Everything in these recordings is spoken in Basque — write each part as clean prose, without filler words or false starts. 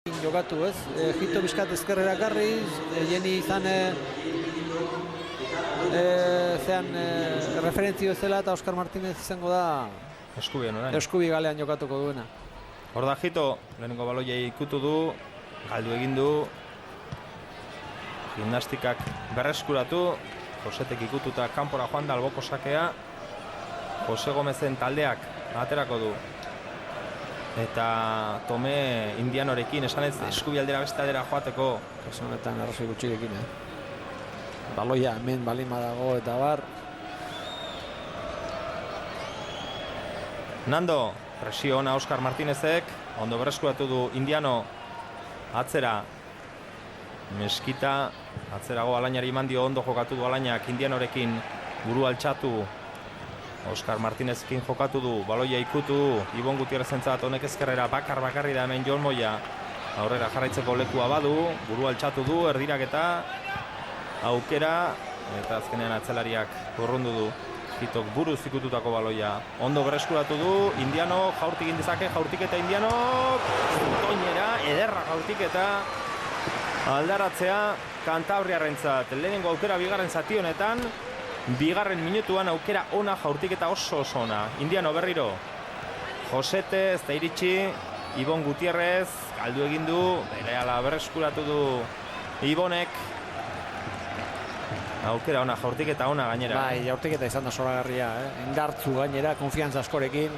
jokatu, ez? Jito bizkat ezkerrera garriz, jeni izan referentzio ezela eta Oskar Martinez izango da Eskubi galean jokatuko duena. Hor da Jito, lehenengo baloia ikutu du, galdu egin du, gimnastikak berreskuratu, Josetek ikututa kanpora joan da alboko sakea, Jose Gomezen taldeak aterako du. Eta Tome Indianorekin, esan ez Eskubi aldera beste aldera joateko. Kasu honetan arrazoi gutxirekin, baloia hemen balima dago eta bar. Nando, presio ona Oskar Martinezek, ondo berreskuratu du Indiano, atzera Meskita, atzerago Alainari mandio, ondo jokatu du Alainak Indianorekin, buru altxatu, Oskar Martinezkin jokatu du, baloia ikutu, Ibon Gutierrezentzat honek ezkerrera bakarri da hemen Jon Moya, aurrera jarraitzeko lekua badu, buru altxatu du, erdiraketa, aukera, eta azkenean atzelariak urrundu du. Jitok buruz ikututako baloia, ondo berreskuratu du, Indiano jaurtik indizake, jaurtik eta Indiano, toinera, ederra jaurtik eta aldaratzea Kantabriarrentzat. Lehenengo aukera bigarren zati honetan, bigarren minutuan aukera ona jaurtik eta oso ona. Indiano berriro, Josete ez da iritsi, Ibon Gutierrez, galdu egin du, berehala berreskuratu du Ibonek. Aukera ona, jaurtiketa ona gainera. Bai, jaurtiketa izan da zoragarria, indartzu gainera, konfiantza askorekin.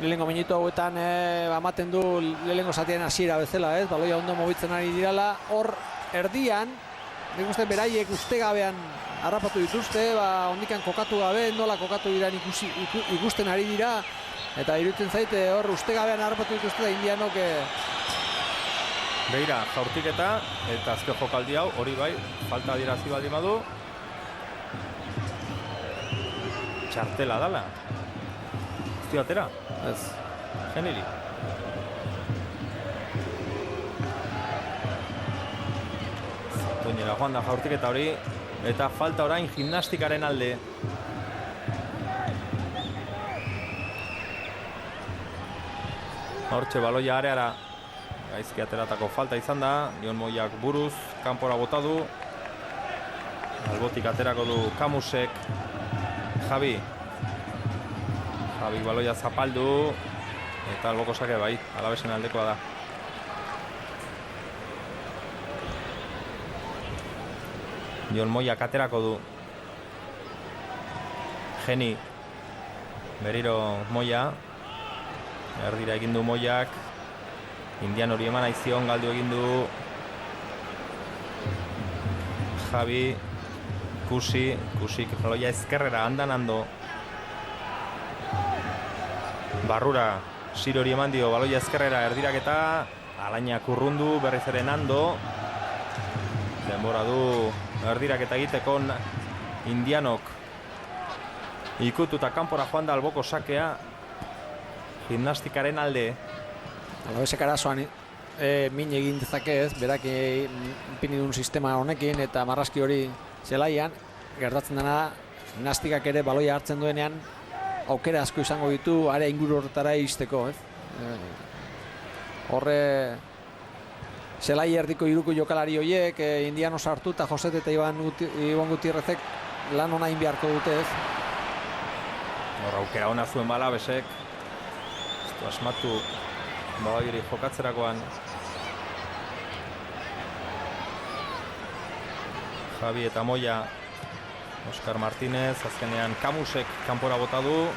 Lehenengo minutu hauetan ematen du lehenengo zatien hasiera bezala, baloia ondo mobitzen ari dirala. Hor erdian, nik uste beraiek ustegabean harrapatu dituzte, ondikan kokatu gabe, nola kokatu diran ikusten ari dira. Eta iruditzen zaite hor ustegabean harrapatu dituzte da Indianok. Beira, jaurtiketa, eta azken jokaldi hau, hori bai, falta adirazi baldin badu. Txartela dala. Ez dio atera? Ez. Geniri. Toinera joan da jaurtiketa hori, eta falta orain gimnastikaren alde. Hortxe baloia areara. Gaizki ateratako falta izan da, Jon Moyak buruz, kanpora bota du. Albotik aterako du Kamusek, Javi baloia zapaldu, eta alboko sake bai, Alabesen aldekoa da. Jon Moyak aterako du. Geni, berriro Moya, erdira egin du Moyak. Indian hori eman aizion, galdu egin du Javi, Kusik baloia ezkerrera, ando. Barrura, Sir hori eman dio, baloia ezkerrera, erdiraketa, Alainak urrundu, berriz ere Nando. Denbora du erdiraketa egiteko Indianok. Ikututa kanpora joan da alboko sakea, gimnastikaren alde. Alabesek arazoan min egin dezake berak ipini duen sistema honekin eta marrazki hori zelaian, gertatzen dena gimnastikak ere baloia hartzen duenean aukera asko izango ditu area inguru horretara iristeko, Horre zelai erdiko hiruko jokalari horiek, Indiano sartu eta Joset eta Ibon Gutierrezek lan ona egin beharko dute, Hor aukera ona zuen Alabesek, ez du asmatu baloiari jokatzerakoan. Javi eta Moya, Oskar Martinez, azkenean Kamusek kanpora bota du,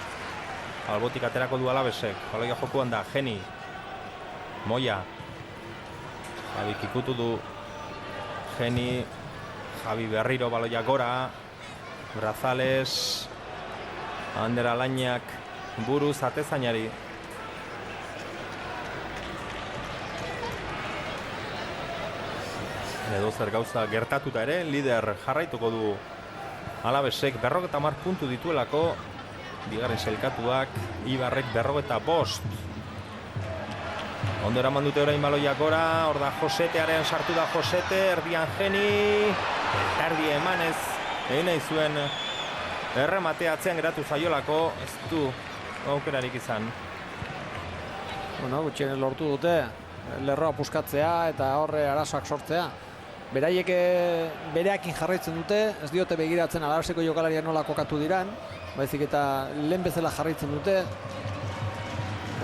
albotik aterako du Alabesek, baloia jokuan da Geni, Moya, Javi ikutu du, Geni, Javi berriro baloia gora, Brazales, Ander Alainak buruz atezainari. Edo zer gauza gertatuta ere, lider jarraituko du Alabesek, 50 puntu dituelako, bigarren sailkatuak, Ibarrek 55. Ondo eraman dute orain baloia gora, hor da Josetearen sartu da Josete, erdian Geni, erdi emanez, egin nahi zuen errematea atzean geratu zaiolako, ez du aukerarik izan. Bueno, gutxien lortu dute. lerroa puskatzea eta horre arazoak sortzea. Beraiek bereakin jarraitzen dute, ez diote begiratzen Alaveseko jokalariak nola kokatu diran, baizik eta lehen bezala jarraitzen dute.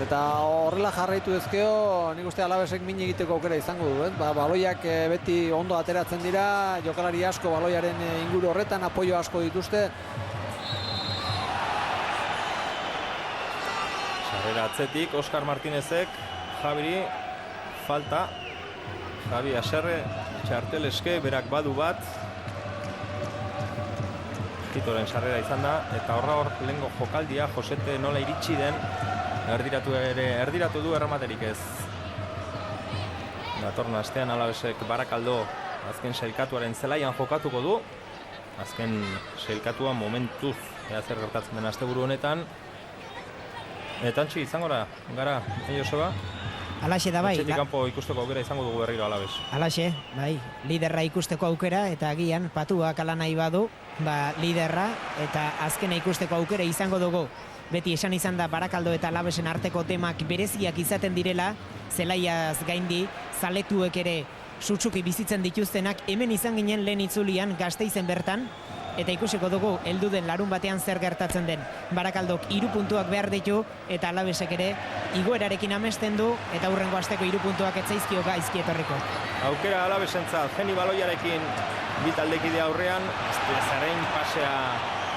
Eta horrela jarraitu ezkeo, nik uste Alavesek min egiteko aukera izango du. Baloiak beti ondo ateratzen dira, jokalari asko baloiaren inguru horretan, apoio asko dituzte. Sarrera atzetik, Oskar Martinezek, Javiri, falta. Javi Aserre, txartel eske, berak badu bat. Hitoren sarrera izan da, eta hor lehengo jokaldia, Josete nola iritsi den, erdiratu du erramaterik ez. Datorren astean Alavesek Barakaldo azken sailkatuaren zelaian jokatuko du. Azken sailkatua momentuz, ea zer gertatzen den asteburu honetan. Eta antxi, izango gara, Joseba? Alaxe da bai. Etxetik kanpo ikusteko aukera izango dugu berriro Alaves. Alaxe, bai. Liderra ikusteko aukera eta agian patuak ala nahi badu, liderra eta azkena ikusteko aukera izango dugu. Beti esan izan da Barakaldo eta Alavesen arteko temak bereziak izaten direla, zelaiaz gaindi, zaletuek ere sutsuki bizitzen dituztenak, hemen izan ginen lehen itzulian Gasteizen bertan, eta ikusiko dugu heldu den larun batean zer gertatzen den. Barakaldok 3 puntuak behar ditu eta Alavesek ere igoerarekin amesten du eta hurrengo asteko 3 puntuak etzaizkio gaizki etorriko. Aukera Alavesentzat, Geni baloiarekin bi taldekide aurrean, Zaren pasea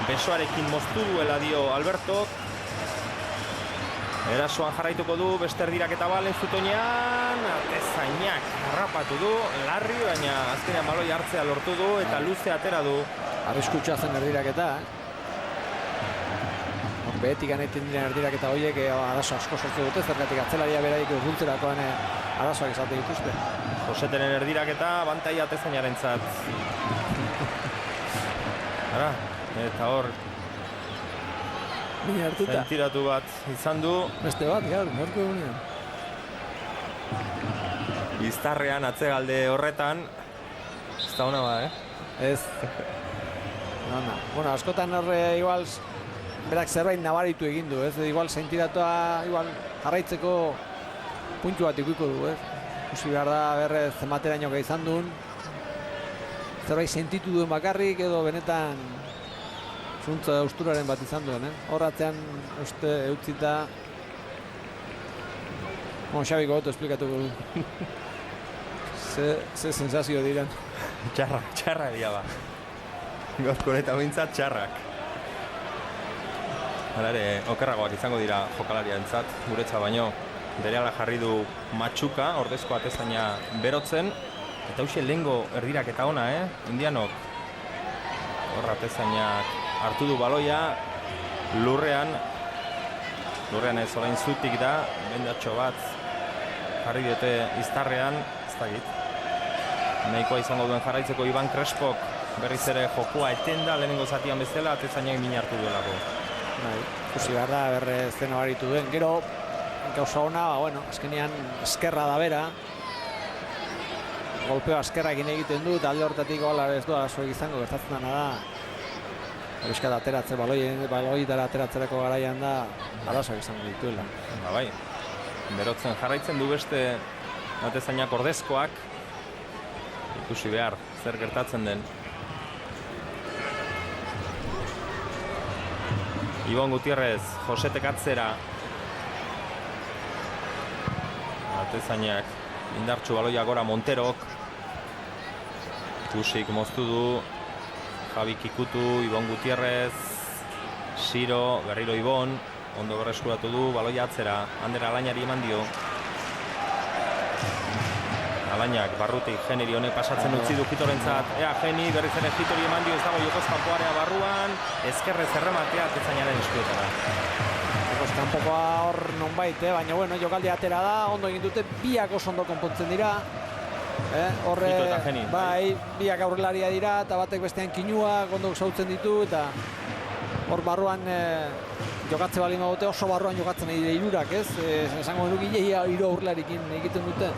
besoarekin moztu duela dio Albertok. Erasoan jarraituko du, beste erdiraketa balen zutoinean, Atezainak harrapatu du, larri, baina azkenean baloi hartzea lortu du eta luze atera du. Arriskutsa zen erdiraketa. Behetik anaiten diren erdiraketa horiek arazo asko sortu dute, zergatik atzelaria beraik urruntzerakoan arazoak izate dituzte. Josetenen erdiraketa, bantai Atezainaren zat. Eta hor, zentiratu bat izan du. Beste bat, gaur, gaurko egunean. Iztarrean atzegalde horretan, ez da hona ba, Ez. Bueno, askotan horre igual berak zerbait nabaritu egin du, ez? Igual sentiratua igual jarraitzeko puntu bat ikuiko du, ez? Ikusi behar da berrez zenbateraino izan duen. Zerbait sentitu duen bakarrik edo benetan zuntza usturaren bat izan duen, Horratzean uste eutzita Xabiko goto esplikatuko du. Ze sensazio diren. Txarra edia ba. Gaurko eta bintzat txarrak. Hala ere, okerragoak izango dira jokalariarentzat, guretza baino. Berehala jarri du Matxuka, ordezko Atezaina berotzen. Eta hauxe lehengo erdiraketa ona, Indianok. Horra Atezainak hartu du baloia, lurrean ez orain zutik da, bendatxo bat jarri diote Iztarrean, ez dakit. Nahikoa izango duen jarraitzeko Iban Crespok berriz ere jokua etenda lehenengo zatian bezala, Atezainak min hartu duelako. Ikusi behar da, berre zena baritu duen. Gero, gauza ona, azkenean eskerra da bera. Golpeo askerra egiten du, eta alde hortatik ez du arazoek izango, gertatzen dena da. Euskat ateratze, baloietara ateratzerako garaian da, arazoak izango dituela. Bai, berotzen jarraitzen du beste Atezainak ordezkoak. Ikusi behar, zer gertatzen den. Ibon Gutierrez, Josetek atzera. Atezainak indartsu baloia gora Monterok. Kusik moztu du. Javi Kikutu, Ibon Gutierrez. Siro, berriro Ibon. Ondo berreskuratu du, baloia atzera. Ander Alainari eman dio. Alainak barrutik Geniri honek pasatzen utzi du Hitorentzat. Geni berriz ere Hitori eman dio, ez dago jokoz kanpoarea barruan. Ezkerrez errematea Atezainaren eskuetara. Jokoz kanpokoa hor nonbait, baina jokaldi atera da, ondo egin dute, biak oso ondo konpontzen dira. Horre, bai, biak aurrelaria dira, eta batek bestean kinua, ondo sautzen ditu, eta hor barruan jokatze bali magote, oso barruan jokatzen dira hirurak, ez? Esango dugu gilea hiru aurrelarikin egiten dute.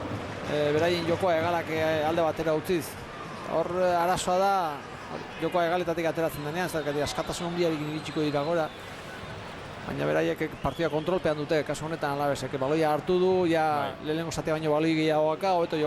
Beraien jokoa egalak alde batera utziz. Hor arazoa da, jokoa egaletatik ateratzen denean, zergatik askatasun onbiarekin iritsiko dira gora. baina beraiek partida kontrolpean dute, kasu honetan Alavesek baloia hartu du, ja lehenengo zatia baino baloi gehiagoaka, hobeto